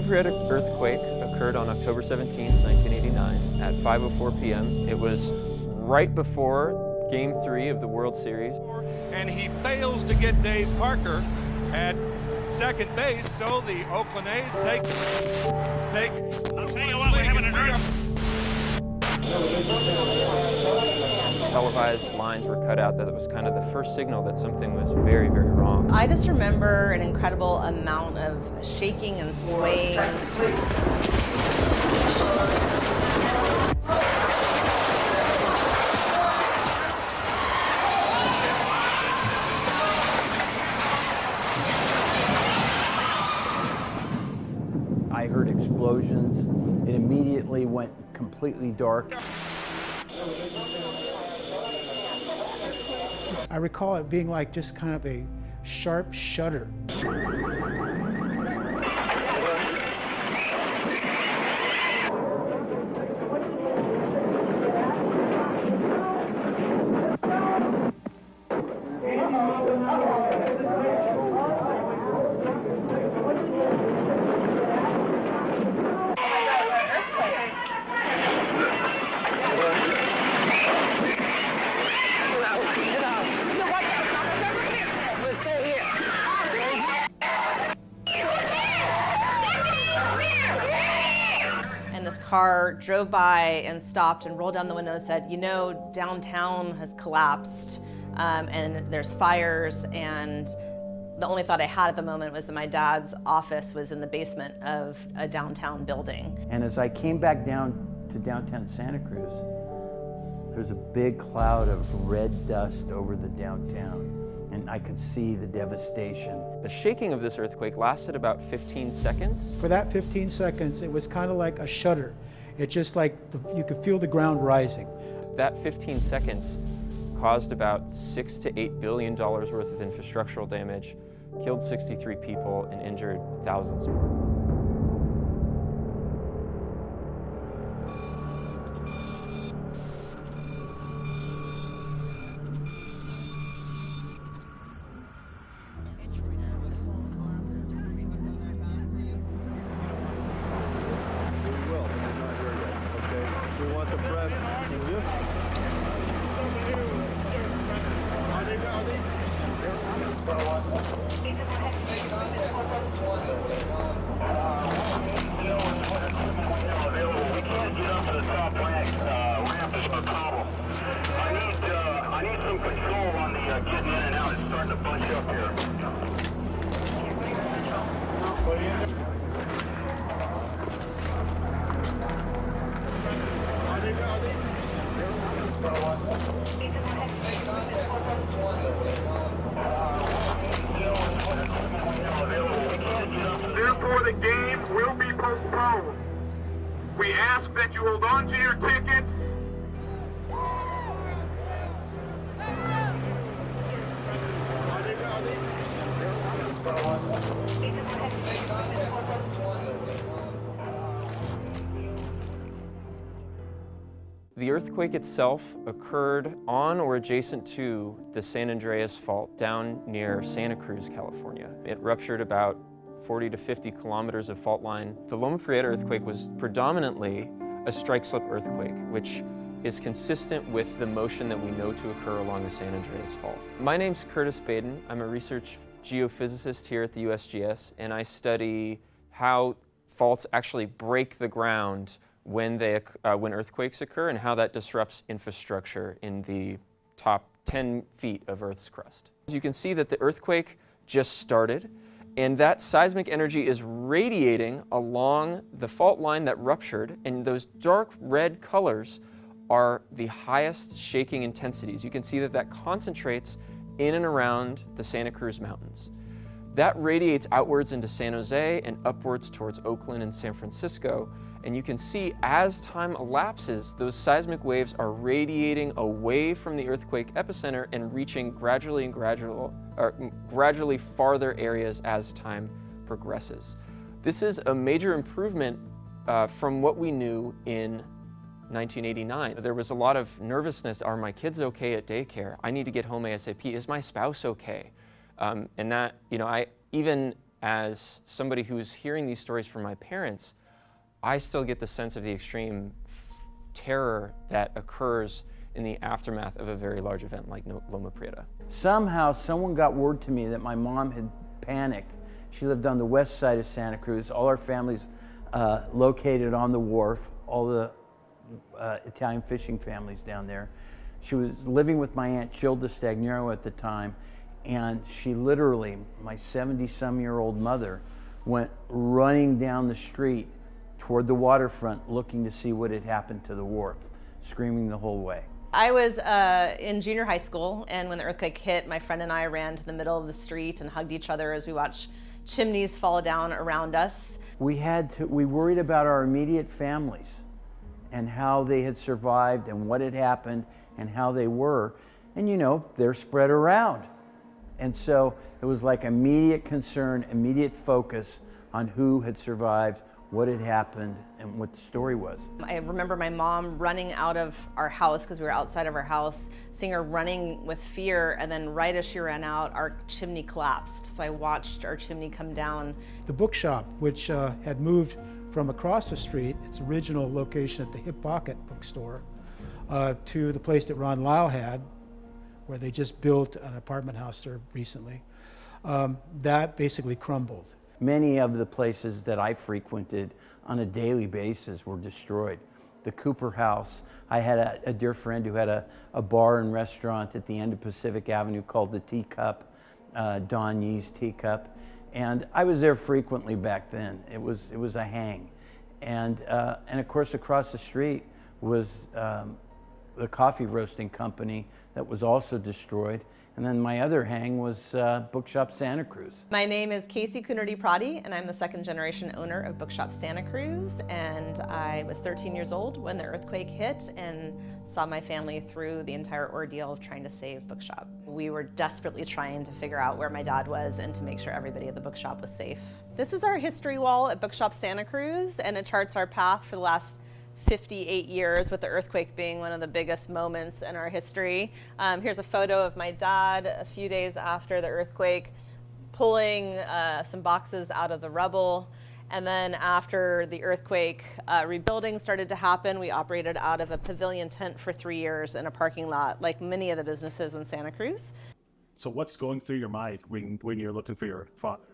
Loma Prieta earthquake occurred on October 17, 1989 at 5:04 p.m. It was right before Game 3 of the World Series. And he fails to get Dave Parker at second base, so the Oakland A's take. I'll tell you what, we're having an Televised lines were cut out. That was kind of the first signal that something was very, very wrong. I just remember an incredible amount of shaking and swaying. I heard explosions. It immediately went completely dark. I recall it being like just kind of a sharp shudder. And this car drove by and stopped and rolled down the window and said, you know, downtown has collapsed and there's fires, and the only thought I had at the moment was that my dad's office was in the basement of a downtown building. And as I came back down to downtown Santa Cruz, there's a big cloud of red dust over the downtown, and I could see the devastation. The shaking of this earthquake lasted about 15 seconds. For that 15 seconds, it was kind of like a shudder. It just like, you could feel the ground rising. That 15 seconds caused about $6 to $8 billion worth of infrastructural damage, killed 63 people, and injured thousands more. We want the press. I need some control on the getting in and out. It's starting to bunch up here. Therefore, the game will be postponed. We ask that you hold on to your tickets. The earthquake itself occurred on or adjacent to the San Andreas Fault down near Santa Cruz, California. It ruptured about 40 to 50 kilometers of fault line. The Loma Prieta earthquake was predominantly a strike-slip earthquake, which is consistent with the motion that we know to occur along the San Andreas Fault. My name's Curtis Baden. I'm a research geophysicist here at the USGS, and I study how faults actually break the ground when earthquakes occur, and how that disrupts infrastructure in the top 10 feet of Earth's crust. As you can see that the earthquake just started, and that seismic energy is radiating along the fault line that ruptured, and those dark red colors are the highest shaking intensities. You can see that that concentrates in and around the Santa Cruz Mountains. That radiates outwards into San Jose and upwards towards Oakland and San Francisco. And you can see as time elapses, those seismic waves are radiating away from the earthquake epicenter and reaching gradually farther areas as time progresses. This is a major improvement from what we knew in 1989. There was a lot of nervousness. Are my kids okay at daycare? I need to get home ASAP. Is my spouse okay? And that, even as somebody who's hearing these stories from my parents, I still get the sense of the extreme terror that occurs in the aftermath of a very large event like Loma Prieta. Somehow someone got word to me that my mom had panicked. She lived on the west side of Santa Cruz. All our families located on the wharf, all the Italian fishing families down there. She was living with my Aunt Gilda Stagnero at the time, and she literally, my 70-some-year-old mother, went running down the street toward the waterfront looking to see what had happened to the wharf, screaming the whole way. I was in junior high school, and when the earthquake hit, my friend and I ran to the middle of the street and hugged each other as we watched chimneys fall down around us. We worried about our immediate families and how they had survived and what had happened and how they were. And you know, they're spread around. And so it was like immediate concern, immediate focus on who had survived, what had happened, and what the story was. I remember my mom running out of our house because we were outside of our house, seeing her running with fear, and then right as she ran out, our chimney collapsed. So I watched our chimney come down. The bookshop, which had moved from across the street, its original location at the Hip Pocket bookstore, to the place that Ron Lyle had, where they just built an apartment house there recently, that basically crumbled. Many of the places that I frequented on a daily basis were destroyed. The Cooper House, I had a dear friend who had a bar and restaurant at the end of Pacific Avenue called the Teacup, Don Yee's Teacup, and I was there frequently back then. It was a hang. And of course across the street was the coffee roasting company that was also destroyed. And then my other hang was Bookshop Santa Cruz. My name is Casey Coonerty-Prati, and I'm the second generation owner of Bookshop Santa Cruz. And I was 13 years old when the earthquake hit and saw my family through the entire ordeal of trying to save Bookshop. We were desperately trying to figure out where my dad was and to make sure everybody at the bookshop was safe. This is our history wall at Bookshop Santa Cruz, and it charts our path for the last 58 years, with the earthquake being one of the biggest moments in our history. Here's a photo of my dad a few days after the earthquake, pulling some boxes out of the rubble. And then after the earthquake, rebuilding started to happen. We operated out of a pavilion tent for 3 years in a parking lot, like many of the businesses in Santa Cruz. So what's going through your mind when you're looking for your father?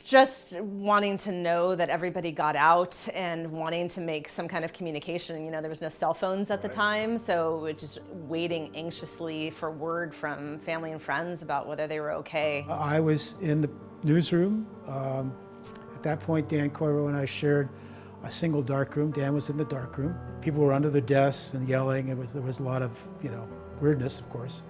Just wanting to know that everybody got out and wanting to make some kind of communication. You know, there was no cell phones at the time, so we're just waiting anxiously for word from family and friends about whether they were okay. I was in the newsroom. At that point, Dan Coiro and I shared a single dark room. Dan was in the dark room. People were under their desks and yelling. There was a lot of, weirdness, of course.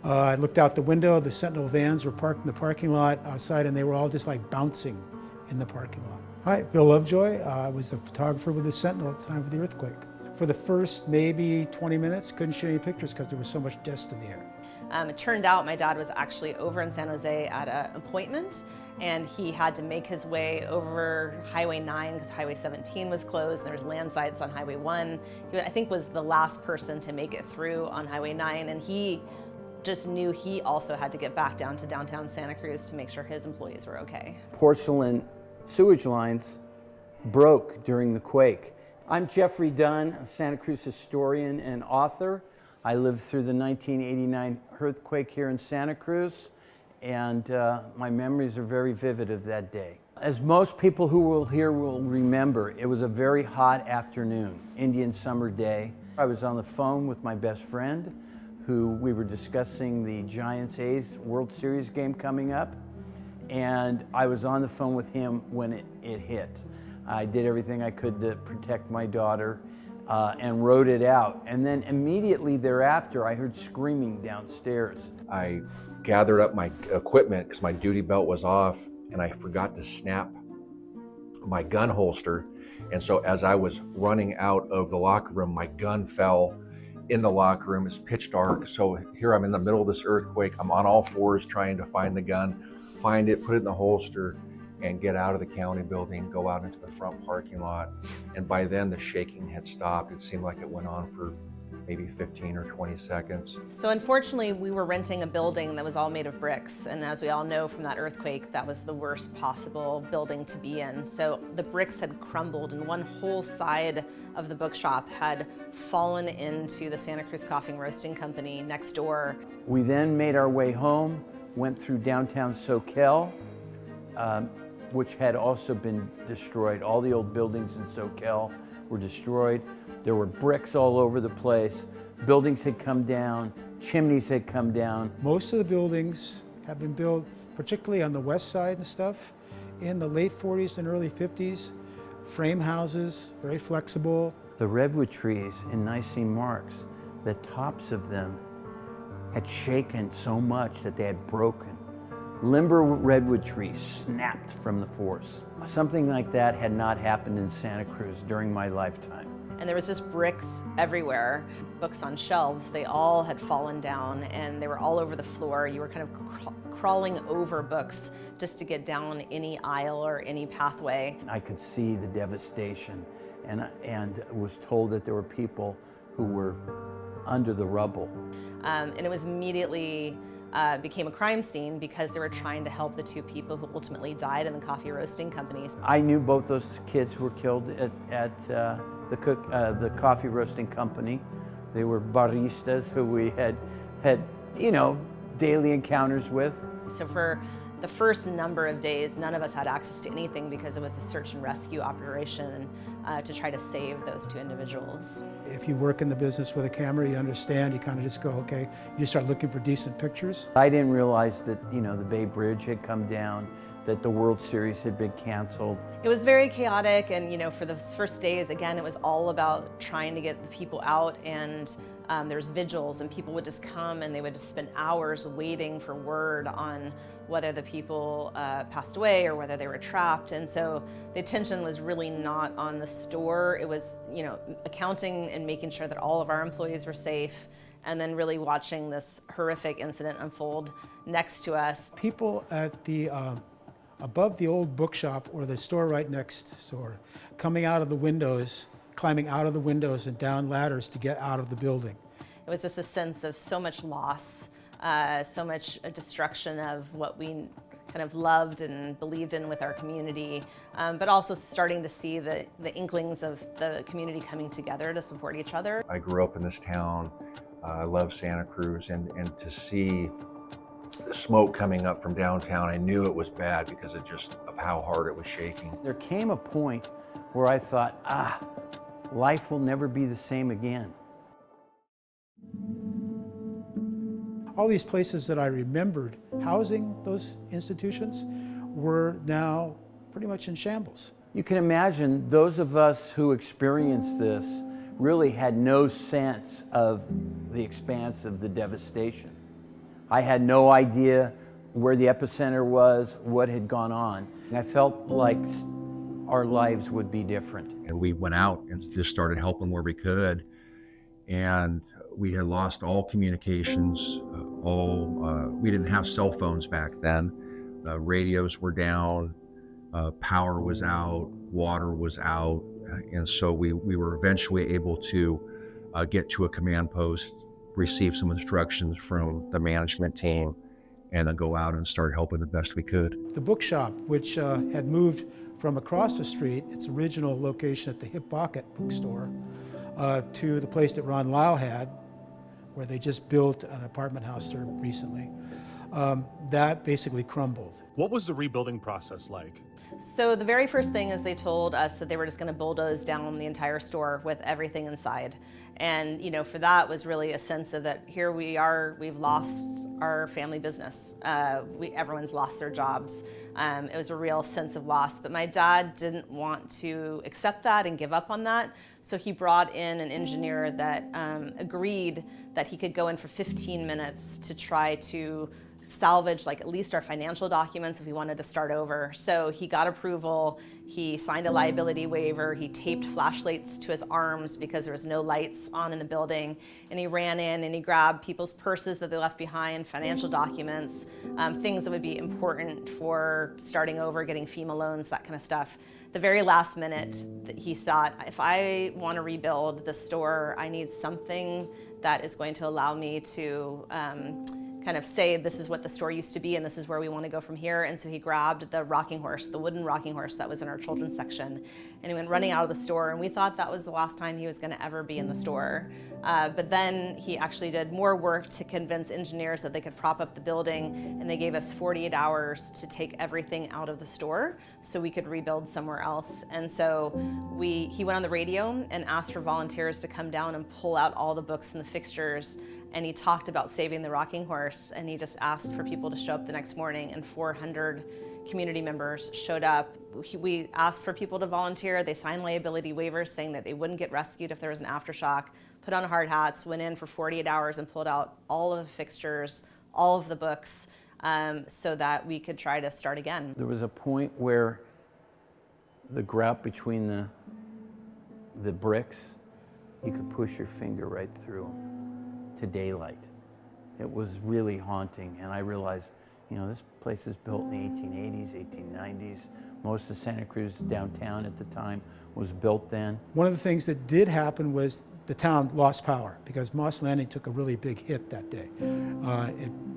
I looked out the window. The Sentinel vans were parked in the parking lot outside, and they were all just like bouncing in the parking lot. Hi, Bill Lovejoy. I was a photographer with the Sentinel at the time of the earthquake. For the first maybe 20 minutes, couldn't shoot any pictures because there was so much dust in the air. It turned out my dad was actually over in San Jose at an appointment, and he had to make his way over Highway 9 because Highway 17 was closed, and there's landslides on Highway 1. He, I think, was the last person to make it through on Highway 9, and he just knew he also had to get back down to downtown Santa Cruz to make sure his employees were okay. Porcelain sewage lines broke during the quake. I'm Jeffrey Dunn, a Santa Cruz historian and author. I lived through the 1989 earthquake here in Santa Cruz, and my memories are very vivid of that day. As most people who will hear will remember, it was a very hot afternoon, Indian summer day. I was on the phone with my best friend, who we were discussing the Giants-A's World Series game coming up, and I was on the phone with him when it hit. I did everything I could to protect my daughter and wrote it out. And then immediately thereafter, I heard screaming downstairs. I gathered up my equipment because my duty belt was off, and I forgot to snap my gun holster. And so as I was running out of the locker room, my gun fell in the locker room. It's pitch dark, so here I'm in the middle of this earthquake. I'm on all fours trying to find the gun, find it, put it in the holster, and get out of the county building, go out into the front parking lot. And by then the shaking had stopped. It seemed like it went on for maybe 15 or 20 seconds. So unfortunately, we were renting a building that was all made of bricks, and as we all know from that earthquake, that was the worst possible building to be in. So the bricks had crumbled, and one whole side of the bookshop had fallen into the Santa Cruz Coffee and Roasting Company next door. We then made our way home, went through downtown Soquel, which had also been destroyed. All the old buildings in Soquel were destroyed. There were bricks all over the place. Buildings had come down, chimneys had come down. Most of the buildings have been built, particularly on the west side and stuff, in the late 40s and early 50s. Frame houses, very flexible. The redwood trees in Nicene Marks, the tops of them had shaken so much that they had broken. Limber redwood trees snapped from the force. Something like that had not happened in Santa Cruz during my lifetime. And there was just bricks everywhere. Books on shelves, they all had fallen down and they were all over the floor. You were kind of crawling over books just to get down any aisle or any pathway. I could see the devastation and was told that there were people who were under the rubble. And it was immediately became a crime scene because they were trying to help the two people who ultimately died in the coffee roasting companies. I knew both those kids who were killed at the coffee roasting company. They were baristas who we had daily encounters with. So for the first number of days, none of us had access to anything because it was a search and rescue operation to try to save those two individuals. If you work in the business with a camera, you understand, you kind of just go, okay, you start looking for decent pictures. I didn't realize that, the Bay Bridge had come down, that the World Series had been canceled. It was very chaotic, and for the first days, again, it was all about trying to get the people out, and there was vigils, and people would just come and they would just spend hours waiting for word on whether the people passed away or whether they were trapped. And so the attention was really not on the store. It was, accounting and making sure that all of our employees were safe, and then really watching this horrific incident unfold next to us. People at the above the old bookshop or the store right next door, coming out of the windows, climbing out of the windows and down ladders to get out of the building. It was just a sense of so much loss, so much destruction of what we kind of loved and believed in with our community, but also starting to see the inklings of the community coming together to support each other. I grew up in this town. I love Santa Cruz, and to see the smoke coming up from downtown, I knew it was bad because of how hard it was shaking. There came a point where I thought, life will never be the same again. All these places that I remembered housing those institutions were now pretty much in shambles. You can imagine those of us who experienced this really had no sense of the expanse of the devastation. I had no idea where the epicenter was, what had gone on. I felt like our lives would be different. And we went out and just started helping where we could. And we had lost all communications. We didn't have cell phones back then. Radios were down, power was out, water was out. And so we were eventually able to get to a command post, receive some instructions from the management team, and then go out and start helping the best we could. The bookshop, which had moved from across the street, its original location at the Hip Pocket bookstore, to the place that Ron Lyle had, where they just built an apartment house there recently. That basically crumbled. What was the rebuilding process like? So the very first thing is they told us that they were just going to bulldoze down the entire store with everything inside. And for that was really a sense of that here we are, we've lost our family business. Everyone's lost their jobs. It was a real sense of loss, but my dad didn't want to accept that and give up on that. So he brought in an engineer that agreed that he could go in for 15 minutes to try to salvage like at least our financial documents if we wanted to start over. So he got approval, he signed a liability waiver, he taped flashlights to his arms because there was no lights on in the building, and he ran in and he grabbed people's purses that they left behind, financial documents, things that would be important for starting over, getting FEMA loans, that kind of stuff. The very last minute, he thought, if I want to rebuild the store, I need something that is going to allow me to kind of say this is what the store used to be and this is where we want to go from here. And so he grabbed the rocking horse, the wooden rocking horse that was in our children's section, and he went running out of the store, and we thought that was the last time he was going to ever be in the store. But then he actually did more work to convince engineers that they could prop up the building, and they gave us 48 hours to take everything out of the store so we could rebuild somewhere else. And so he went on the radio and asked for volunteers to come down and pull out all the books and the fixtures, and he talked about saving the rocking horse, and he just asked for people to show up the next morning, and 400 community members showed up. We asked for people to volunteer. They signed liability waivers saying that they wouldn't get rescued if there was an aftershock, put on hard hats, went in for 48 hours and pulled out all of the fixtures, all of the books, so that we could try to start again. There was a point where the grout between the bricks, you could push your finger right through to daylight. It was really haunting, and I realized, you know, this place is built in the 1880s, 1890s. Most of Santa Cruz downtown at the time was built then. One of the things that did happen was the town lost power because Moss Landing took a really big hit that day.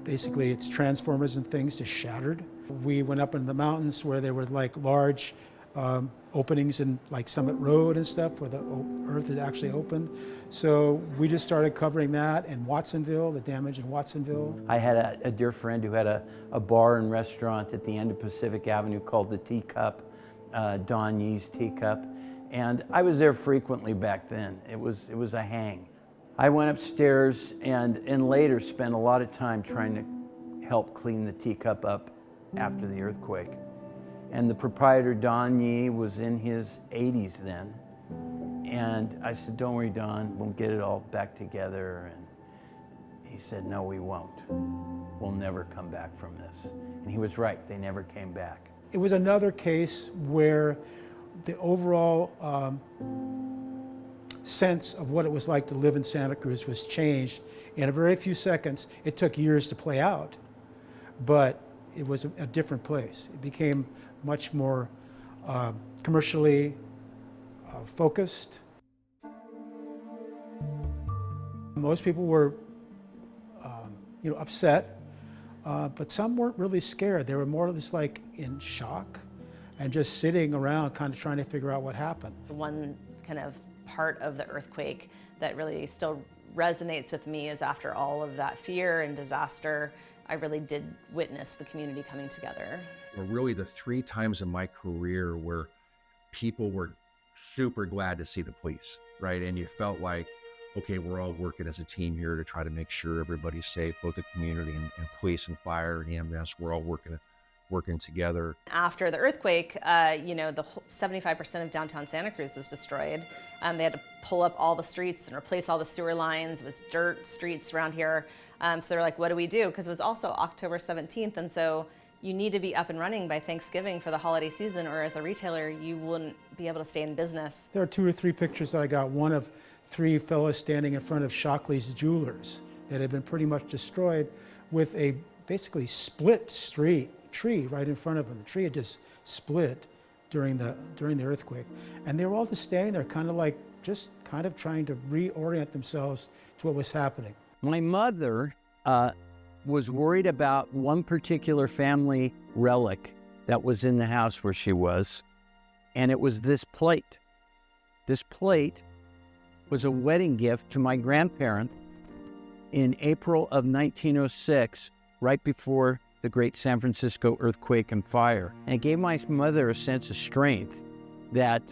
Basically, its transformers and things just shattered. We went up in the mountains where there were like large openings in like Summit Road and stuff where the earth had actually opened. So we just started covering that in Watsonville, the damage in Watsonville. I had a dear friend who had a bar and restaurant at the end of Pacific Avenue called the Teacup, Don Yee's Teacup. And I was there frequently back then. It was a hang. I went upstairs and later spent a lot of time trying to help clean the Teacup up after the earthquake. And the proprietor, Don Yee, was in his 80s then. And I said, don't worry, Don, we'll get it all back together. And he said, no, we won't. We'll never come back from this. And he was right, they never came back. It was another case where the overall sense of what it was like to live in Santa Cruz was changed in a very few seconds. It took years to play out, but it was a different place. It became much more commercially focused. Most people were upset, but some weren't really scared. They were more or less like in shock and just sitting around kind of trying to figure out what happened. One kind of part of the earthquake that really still resonates with me is after all of that fear and disaster, I really did witness the community coming together. Were really the 3 times in my career where people were super glad to see the police, right? And you felt like, okay, we're all working as a team here to try to make sure everybody's safe, both the community and police and fire and EMS, we're all working together. After the earthquake, the whole 75% of downtown Santa Cruz was destroyed. They had to pull up all the streets and replace all the sewer lines. It was dirt streets around here. So they're like, what do we do? Because it was also October 17th, and so you need to be up and running by Thanksgiving for the holiday season, or as a retailer, you wouldn't be able to stay in business. There are 2 or 3 pictures that I got. One of 3 fellows standing in front of Shockley's Jewelers that had been pretty much destroyed with a basically split tree right in front of them. The tree had just split during the earthquake. And they were all just standing there kind of trying to reorient themselves to what was happening. My mother was worried about one particular family relic that was in the house where she was, and it was this plate. This plate was a wedding gift to my grandparents in April of 1906, right before the great San Francisco earthquake and fire. And it gave my mother a sense of strength that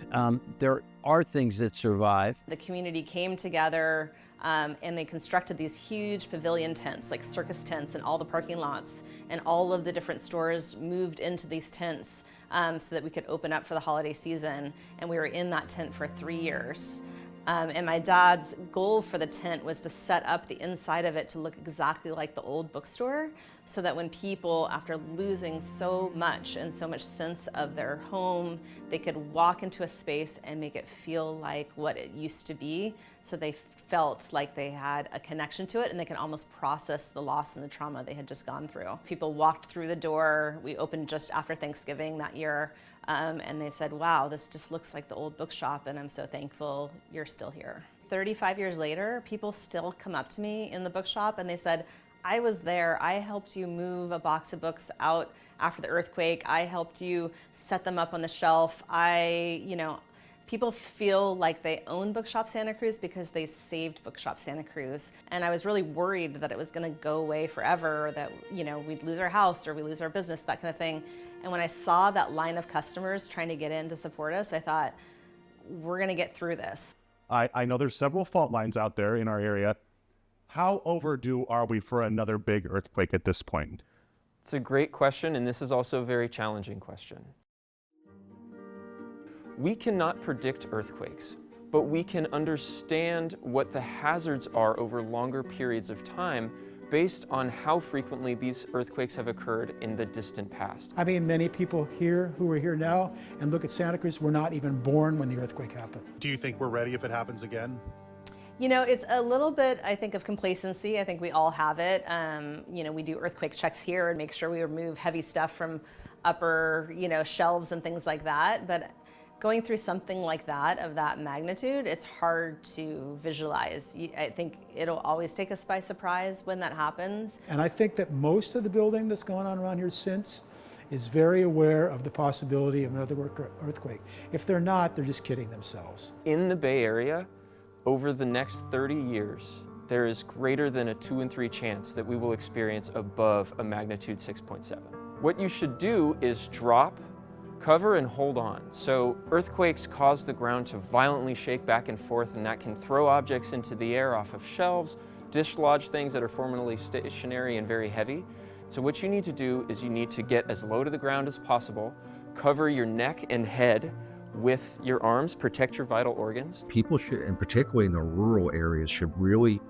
there are things that survive. The community came together and they constructed these huge pavilion tents, like circus tents in all the parking lots, and all of the different stores moved into these tents so that we could open up for the holiday season. And we were in that tent for 3 years. And my dad's goal for the tent was to set up the inside of it to look exactly like the old bookstore so that when people, after losing so much and so much sense of their home, they could walk into a space and make it feel like what it used to be, so they felt like they had a connection to it and they could almost process the loss and the trauma they had just gone through. People walked through the door. We opened just after Thanksgiving that year, and they said, wow, this just looks like the old bookshop, and I'm so thankful you're still here. 35 years later, people still come up to me in the bookshop and they said, I was there, I helped you move a box of books out after the earthquake, I helped you set them up on the shelf. People feel like they own Bookshop Santa Cruz because they saved Bookshop Santa Cruz. And I was really worried that it was gonna go away forever, or that we'd lose our house or we lose our business, that kind of thing. And when I saw that line of customers trying to get in to support us, I thought, we're gonna get through this. I know there's several fault lines out there in our area. How overdue are we for another big earthquake at this point? It's a great question, and this is also a very challenging question. We cannot predict earthquakes, but we can understand what the hazards are over longer periods of time based on how frequently these earthquakes have occurred in the distant past. I mean, many people here who are here now and look at Santa Cruz were not even born when the earthquake happened. Do you think we're ready if it happens again? It's a little bit, I think, of complacency. I think we all have it. We do earthquake checks here and make sure we remove heavy stuff from upper, shelves and things like that. But going through something like that, of that magnitude, it's hard to visualize. I think it'll always take us by surprise when that happens. And I think that most of the building that's gone on around here since is very aware of the possibility of another earthquake. If they're not, they're just kidding themselves. In the Bay Area, over the next 30 years, there is greater than a 2 in 3 chance that we will experience above a magnitude 6.7. What you should do is drop, cover, and hold on. So earthquakes cause the ground to violently shake back and forth, and that can throw objects into the air off of shelves, dislodge things that are formerly stationary and very heavy. So what you need to do is you need to get as low to the ground as possible, cover your neck and head with your arms, protect your vital organs. People should, and particularly in the rural areas, should really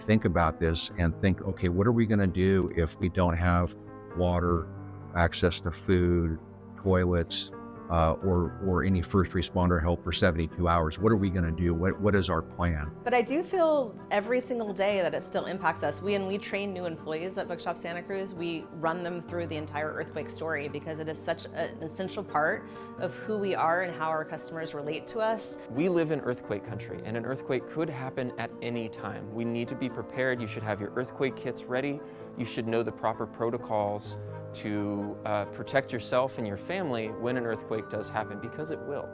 think about this and think, okay, what are we going to do if we don't have water, access to food, toilets, or any first responder help for 72 hours? What are we going to do? What is our plan? But I do feel every single day that it still impacts us. When we train new employees at Bookshop Santa Cruz, we run them through the entire earthquake story, because it is such an essential part of who we are and how our customers relate to us. We live in earthquake country, and an earthquake could happen at any time. We need to be prepared. You should have your earthquake kits ready. You should know the proper protocols to protect yourself and your family when an earthquake does happen, because it will.